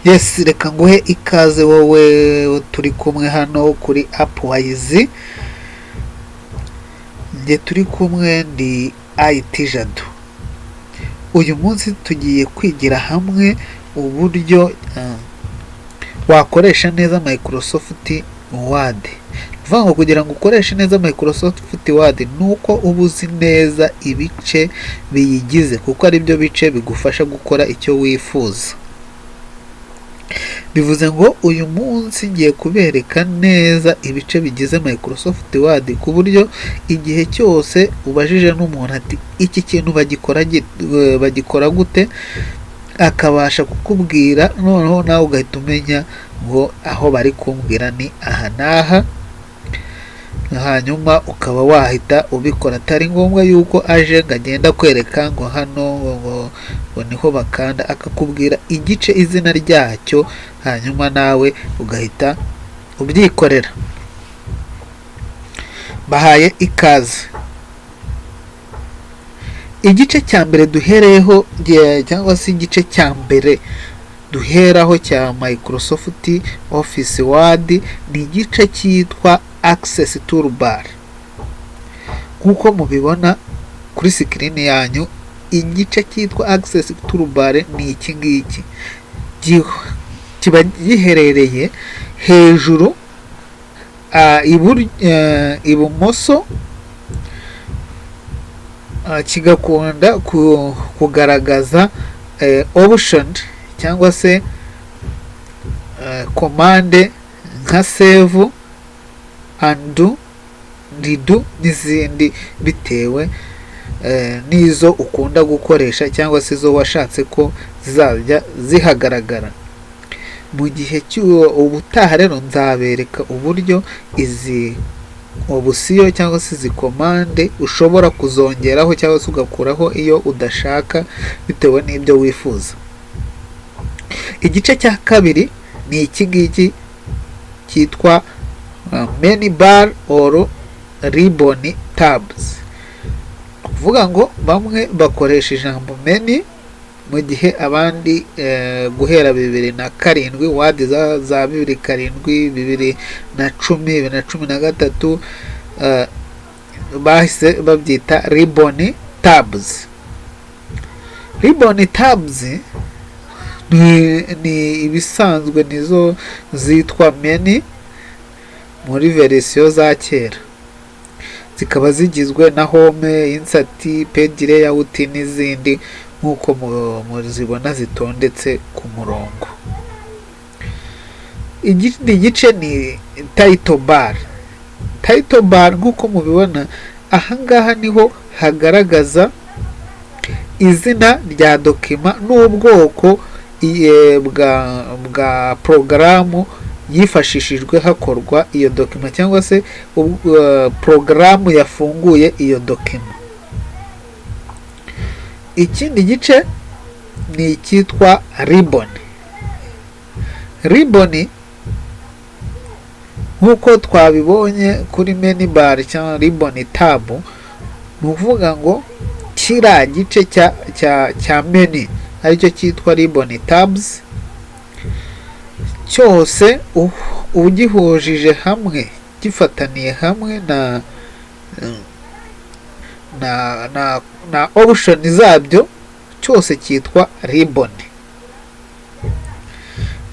Yes, reka nguhe ikaze wowe turi kumwe hano kuri Upwise. Njye turi kumwe ndi IT Jado. Uyu munsi tugiye kwigira hamwe uburyo wakoresha neza Microsoft Word. Vuga ngo kugira ngo ukoreshe neza Microsoft Word nuko uba uzi neza ibice biyigize, kuko ari byo bice bigufasha gukora icyo wifuza. Bivuze ngo uyu munsi ngiye kubereka neza ibice bigize Microsoft Word ku buryo igihe cyose ubajije n'umuntu ati iki kintu bagikora gute, akabasha kukubwira, noneho nawe ugahita umenya ngo aho bari kumbwira ni aha n'aha, hanyuma ukaba wahita ubikora, atari ngombwa yuko aje ngo agenda kwereka ngo hano ngo niho bakanda, akakubwira igice izina ryacyo, hanyuma nawe ugahita ubyikorera. Bahaye ikaze. Igice cya mbere duhereyeho cyangwa se igice cya mbere duheraho cya Microsoft Office Word ni igice cyitwa Access Toolbar. Nk'uko mubibona kuri screen yanyu, igice cyitwa Access Toolbar ni iki ngiki. Kiba giherereye hejuru ibumoso, kigakunda kugaragaza option cyangwa se commande nka save, undo, redo n'izindi bitewe n'izo ukunda gukoresha cyangwa se izo washatse ko zizajya zihagaragara. Mu gihe ubutaha rero nzabereka uburyo izi obusiyo cyangwa se izi komande ushobora kuzongeraho cyangwa se ugakuraho iyo udashaka bitewe n'ibyo wifuza. Igice cya kabiri ni iki ngiki cyitwa menu bar or ribbon tabs. Kuvuga ngo bamwe bakoresha ijambo menu, mu gihe abandi guhera 2007 Word za 2007, 2010, 2013 bahise babyita ribbon tabs. Ribbon tabs ni ibisanzwe nizo zitwa menu muri verisiyo za kera, zikaba zigizwe na home, insert, page layout n'izindi nk'uko muzibona zitondetse ku murongo. Ikindi gice ni title bar. Title bar nk'uko mubibona ahangaha niho hagaragaza izina rya dokima n'ubwoko bwa porogaramu yifashishijwe hakorwa iyo dokima, cyangwa se porogaramu yafunguye iyo dokima. Ikindi gice ni icyitwa ribbon. Ribbon nk'uko twabibonye kuri menu bar cyangwa ribbon tab, ni ukuvuga ngo kiriya gice cya menu aricyo cyitwa ribbon tabs, cyose ugihujije hamwe, gifataniye hamwe na option zabyo, cyose cyitwa ribbon.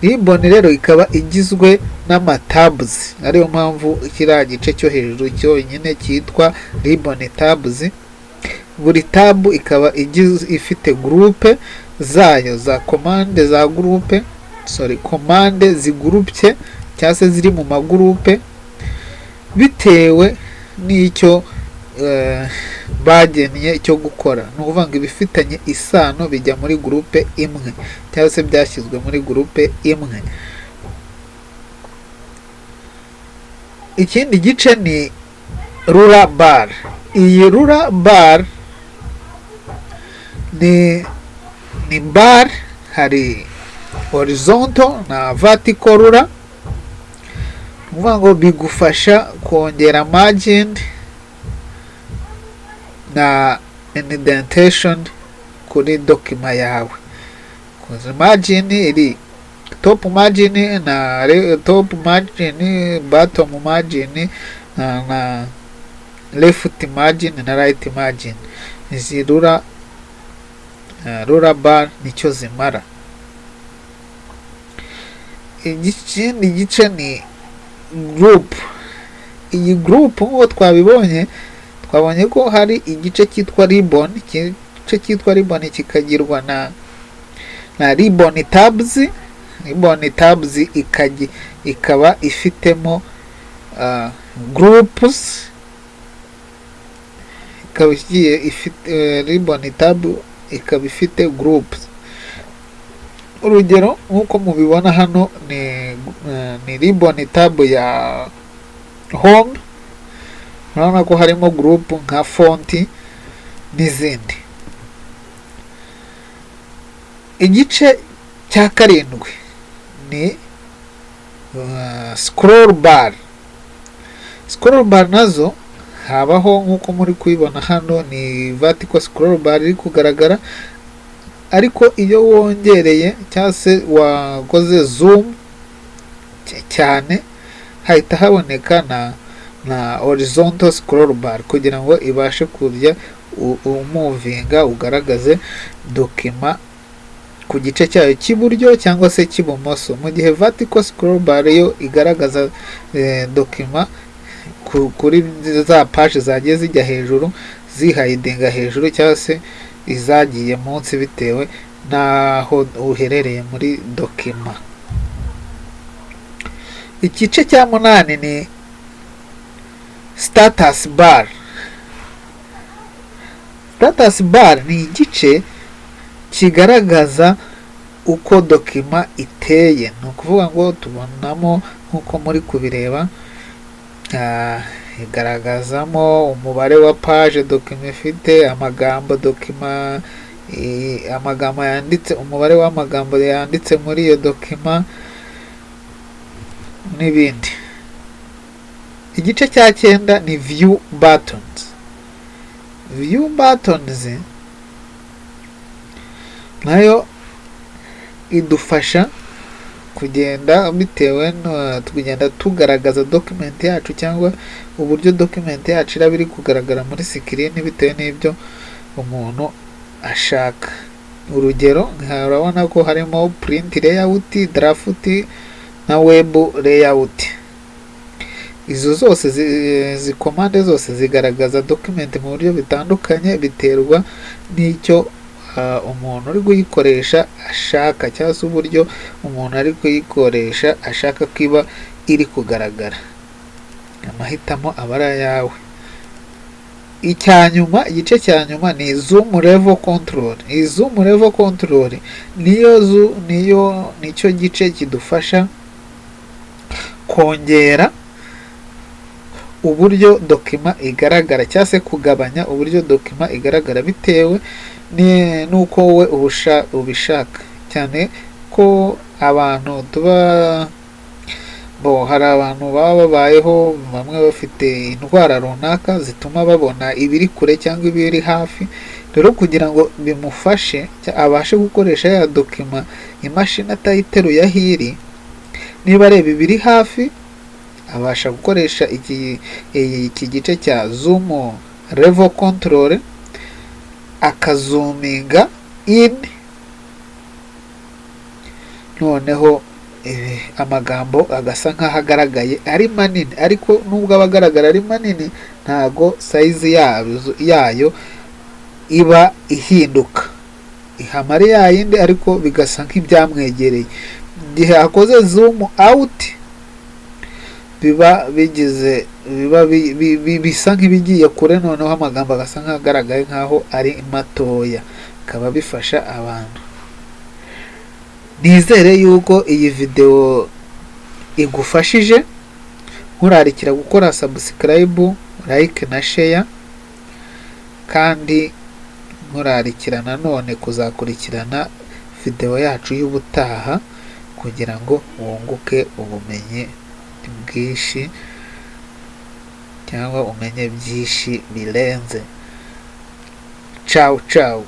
Ribbon rero ikaba igizwe n'amatabs, ariyo mpamvu kiriya gice cyo hejuru cyonyine cyitwa ribbon tabs. Buri tab ikaba ifite groupe zayo za commande za groupe, commande zigurupye cyangwa se ziri mu magroupe bitewe n'icyo bagennye cyo gukora. Ni ukuvuga ngo ibifitanye isano bijya muri groupe imwe cyangwa se byashyizwe muri groupe imwe. Ikindi gice ni ruler bar. Iyi ruler bar ni bar, hari horizontal na vertical ruler. Ni ukuvuga ngo bigufasha kongera margin na indentation kuri dokima yawe. Margin iri top margin na top margin, bottom margin na left margin na right margin. Izi rura bar nicyo zimara. Ikindi gice ni group. Iyi group nk'uko twabonye ko hari igice cyitwa ribbon. Igice cyitwa ribbon kikagirwa na ribbon tabs. Ribbon tabs ikaba ifitemo groups. Ikaba ifite ribbon tab ikaba ifite groups. Urugero nk'uko mubibona hano ni ribbon tab ya home. Urabona ko harimo group nka font n'izindi. Igice cya karindwi ni scroll bar. Scroll bar nazo habaho nk'uko muri kubibona hano ni vertical scroll bar iri kugaragara, ariko iyo wongereye cyangwa se wakoze zoom cyane hahita haboneka na horizontal scroll bar kugira ngo ibashe kurya umuvinga ugaragaze dokima ku gice cyayo cy'iburyo cyangwa se cy'ibumoso, mu gihe vertical scroll bar yo igaragaza dokima kuri za page zagiye zijya hejuru zihayidinga hejuru cyangwa se izagiye munsi bitewe naho uherereye muri dokima. Igice cya munani ni status bar. Status bar ni igice kigaragaza uko dokima iteye. Ni ukuvuga ngo tubonamo nk'uko muri kubireba, igaragazamo umubare wa page dokima ifite, amagambo dokima, amagambo yanditse, umubare w'amagambo yanditse muri iyo dokima n'ibindi. Igice cya cyenda ni view buttons. View buttons nayo idufasha kugenda bitewe tugenda tugaragaza document yacu cyangwa uburyo document yacu iraba iri kugaragara muri screen bitewe n'ibyo umuntu ashaka. Urugero urabona ko harimo print layout, draft na web layout. Izo zose zikomande zose zigaragaza document mu buryo bitandukanye biterwa n'icyo umuntu uri kuyikoresha ashaka cyangwa se uburyo umuntu ari kuyikoresha ashaka kwiba iri kugaragara. Amahitamo abara yawe. Igice cya nyuma ni zoom level control. Iyi zoom level control nicyo gice kidufasha kongera uburyo dokima igaragara cyangwa se kugabanya uburyo dokima igaragara bitewe nuko wowe ubishaka. Cyane ko abantu hari abantu baba babayeho bamwe bafite indwara runaka zituma babona ibiri kure cyangwa ibiri hafi. Rero kugira ngo bimufashe abashe gukoresha ya dokima imashini atayiteruye aho iri, niba areba ibiri hafi abasha gukoresha iki gice cya zoom level control, akazuminga in, noneho amagambo agasa nk'aho agaragaye ari manini, ariko nubwo aba agaragara ari manini ntago size yayo iba ihinduka, ihamara yayindi ariko bigasa nk'ibyamwegereye. Igihe akoze zoom out bisa nk'ibigiye kure, noneho amagambo agasa nk'agaragaye nk'aho ari matoya. Bikaba bifasha abantu. Nizere yuko iyi video igufashije. Nkurarikira gukora subscribe, like na share, kandi nkurarikira nanone kuzakurikirana video yacu y'ubutaha kugira ngo wunguke ubumenyi bwinshi cyangwa umenye byinshi birenze. Ciao ciao.